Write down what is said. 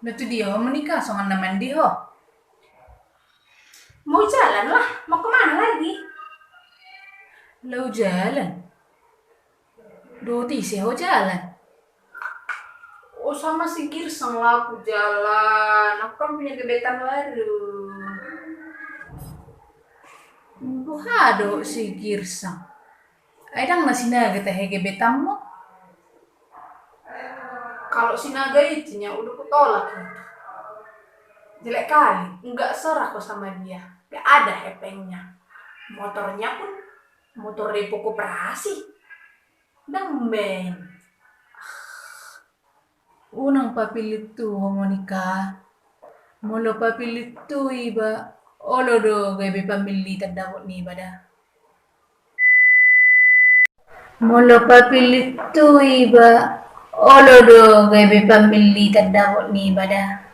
Nah tuh dia mau menikah sama teman dia. Mau jalan lah, mau kemana lagi? Lau jalan. Doti sih ho jalan. Oh sama si Girseng lah aku jalan. Aku kan punya gebetan baru. Buhado si Girsang. Aidang nasi naga teh hege betammo. Kalau si Naga itunya udah kutolak gitu. Jelek kali, nggak serah kok sama dia. Gak ada hepengnya. Motornya pun motor repo koperasi. Demben. Unang papilitu homonika. Molo papilitu iba. Olo do gebe pamili tandawot ni bada. Molo papilitu iba. Olo do gebe pamili tandawot ni bada.